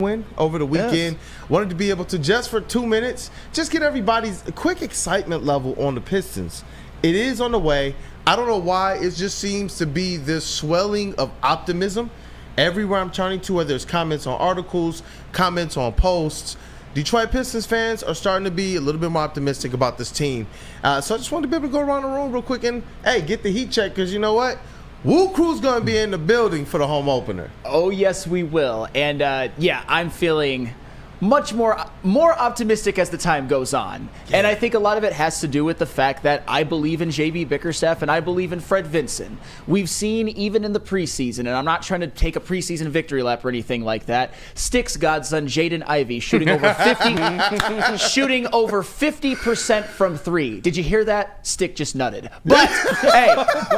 win over the weekend. Wanted to be able to, just for 2 minutes, just get everybody's quick excitement level on the Pistons. It is on the way. I don't know why. It just seems to be this swelling of optimism everywhere I'm turning to, whether there's comments on articles, comments on posts. Detroit Pistons fans are starting to be a little bit more optimistic about this team. So I just wanted to be able to go around the room real quick and, hey, get the heat check, because you know what? Woo Crew's going to be in the building for the home opener. Oh, yes, we will. And, yeah, I'm feeling much more optimistic as the time goes on. Yeah. And I think a lot of it has to do with the fact that I believe in J.B. Bickerstaff and I believe in Fred Vinson. We've seen, even in the preseason, and I'm not trying to take a preseason victory lap or anything like that, Stick's godson, Jaden Ivey, shooting over 50% from three. Did you hear that? Stick just nutted. But,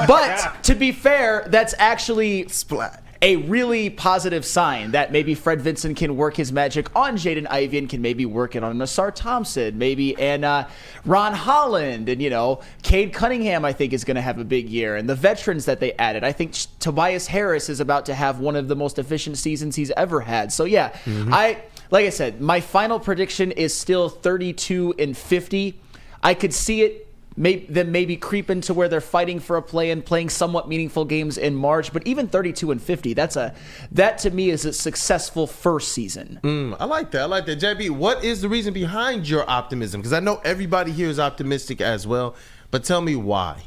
but to be fair, that's actually splat. A really positive sign that maybe Fred Vinson can work his magic on Jaden Ivey and can maybe work it on Nassar Thompson, maybe, and Ron Holland, and, you know, Cade Cunningham, I think, is going to have a big year, and the veterans that they added. I think Tobias Harris is about to have one of the most efficient seasons he's ever had. So, yeah, like I said, my final prediction is still 32-50. I could see it. Maybe creeping to where they're fighting for a play and playing somewhat meaningful games in March, but even 32-50, that to me is a successful first season. I like that. JB, what is the reason behind your optimism? Because I know everybody here is optimistic as well, but tell me why.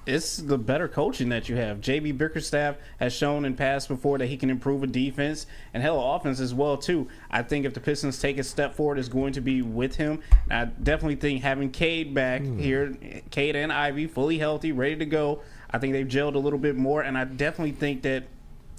It's the better coaching that you have. J.B. Bickerstaff has shown in past before that he can improve a defense and offense as well too. I think if the Pistons take a step forward, it's going to be with him. I definitely think having Cade back here, Cade and Ivy fully healthy, ready to go. I think they've gelled a little bit more, and I definitely think that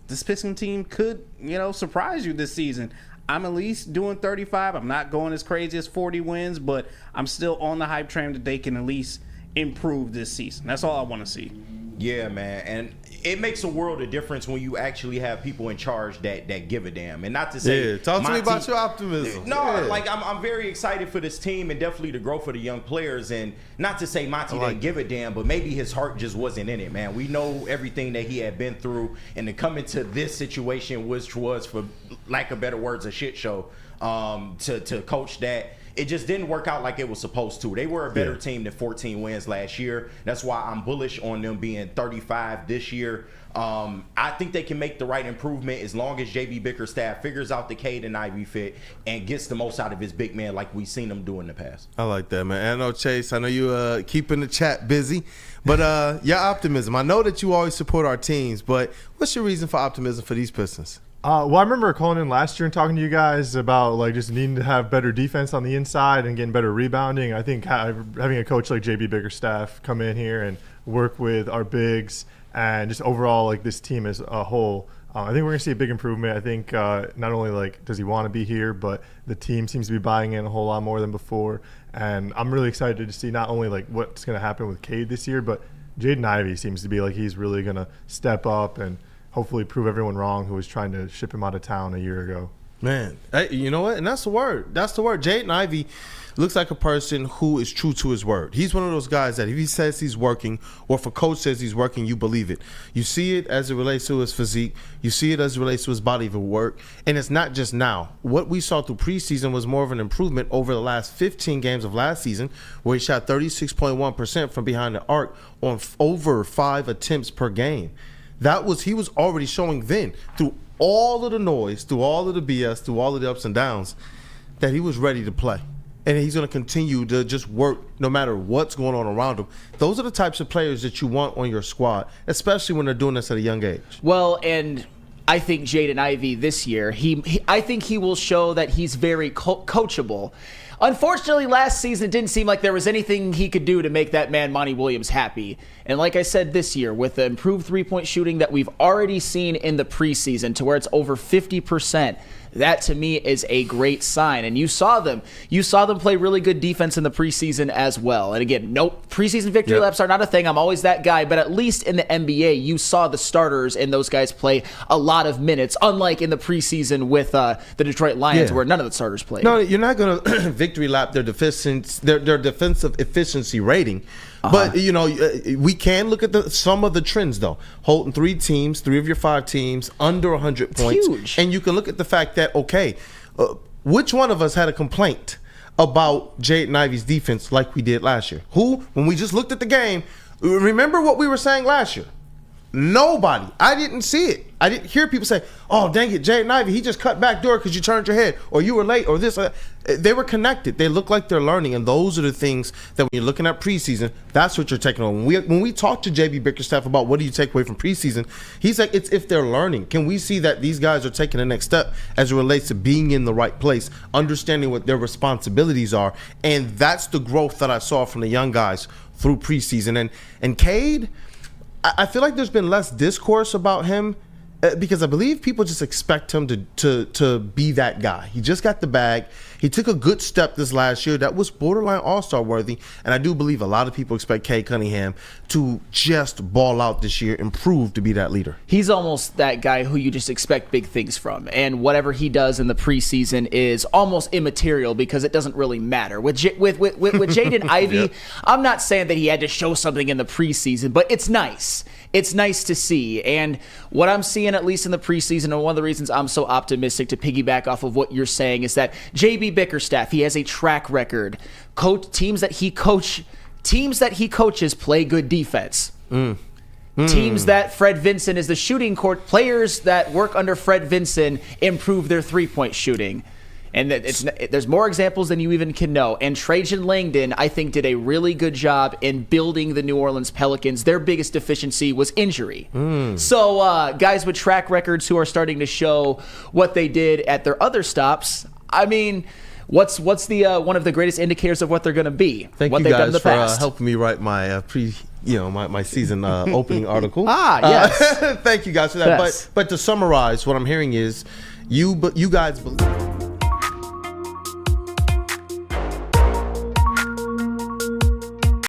this Pistons team could, surprise you this season. I'm at least doing 35. I'm not going as crazy as 40 wins, but I'm still on the hype train that they can at least improve this season. That's all I want to see. Yeah, man, and it makes a world of difference when you actually have people in charge that give a damn. And not to say, talk to me about your optimism. I'm very excited for this team and definitely the growth for the young players. And not to say Monty didn't give a damn, but maybe his heart just wasn't in it, man. We know everything that he had been through, and to come into this situation, which was, for lack of better words, a shit show, to coach that. It just didn't work out like it was supposed to. They were a better team than 14 wins last year. That's why I'm bullish on them being 35 this year. I think they can make the right improvement as long as J.B. Bickerstaff figures out the Cade and Ivy fit and gets the most out of his big man like we've seen him do in the past. I like that, man. I know, Chase, I know you keeping the chat busy, but your optimism. I know that you always support our teams, but what's your reason for optimism for these Pistons? Well, I remember calling in last year and talking to you guys about just needing to have better defense on the inside and getting better rebounding. I think having a coach like J.B. Bickerstaff come in here and work with our bigs and just overall this team as a whole, I think we're going to see a big improvement. I think not only does he want to be here, but the team seems to be buying in a whole lot more than before. And I'm really excited to see not only what's going to happen with Cade this year, but Jaden Ivey seems to be he's really going to step up and hopefully prove everyone wrong who was trying to ship him out of town a year ago. Man, hey, you know what? And that's the word. Jaden Ivey looks like a person who is true to his word. He's one of those guys that if he says he's working, or if a coach says he's working, you believe it. You see it as it relates to his physique. You see it as it relates to his body of work. And it's not just now. What we saw through preseason was more of an improvement over the last 15 games of last season, where he shot 36.1% from behind the arc on over 5 attempts per game. He was already showing then, through all of the noise, through all of the BS, through all of the ups and downs, that he was ready to play. And he's going to continue to just work no matter what's going on around him. Those are the types of players that you want on your squad, especially when they're doing this at a young age. Well, and I think Jaden Ivey this year, I think he will show that he's very coachable. Unfortunately, last season, it didn't seem like there was anything he could do to make that man, Monty Williams, happy. And like I said this year, with the improved three-point shooting that we've already seen in the preseason to where it's over 50%, that to me is a great sign. And you saw them play really good defense in the preseason as well. And again, nope, preseason victory laps are not a thing. I'm always that guy. But at least in the NBA, you saw the starters and those guys play a lot of minutes, unlike in the preseason with the Detroit Lions where none of the starters played. No, you're not going to victory lap their defensive efficiency rating. But we can look at some of the trends though. Holding 3 of your 5 teams under 100 points, huge. and you can look at the fact that which one of us had a complaint about Jaden Ivey's defense like we did last year? When we just looked at the game, remember what we were saying last year? Nobody. I didn't see it. I didn't hear people say, "Oh, dang it, Jaden Ivey, he just cut back door because you turned your head, or you were late, or this." They were connected. They look like they're learning, and those are the things that when you're looking at preseason, that's what you're taking on. When we talk to JB Bickerstaff about what do you take away from preseason, he's like, it's if they're learning. Can we see that these guys are taking the next step as it relates to being in the right place, understanding what their responsibilities are, and that's the growth that I saw from the young guys through preseason. And Cade, I feel like there's been less discourse about him because I believe people just expect him to be that guy. He just got the bag. He took a good step this last year that was borderline all-star worthy, and I do believe a lot of people expect Cade Cunningham to just ball out this year and prove to be that leader. He's almost that guy who you just expect big things from, and whatever he does in the preseason is almost immaterial because it doesn't really matter. With Jaden Ivey, yep. I'm not saying that he had to show something in the preseason, but it's nice. It's nice to see, and what I'm seeing at least in the preseason, and one of the reasons I'm so optimistic to piggyback off of what you're saying is that JB Bickerstaff, he has a track record. Teams that he coaches play good defense. Teams that Fred Vinson is the shooting court, players that work under Fred Vinson improve their three-point shooting. And there's more examples than you even can know. And Trajan Langdon, I think, did a really good job in building the New Orleans Pelicans. Their biggest deficiency was injury. So guys with track records who are starting to show what they did at their other stops, I mean, what's the one of the greatest indicators of what they're going to be? Thank what you they've guys done in the for past. helping me write my my season opening article. Yes. Thank you guys for that. Yes. But to summarize, what I'm hearing is you guys believe.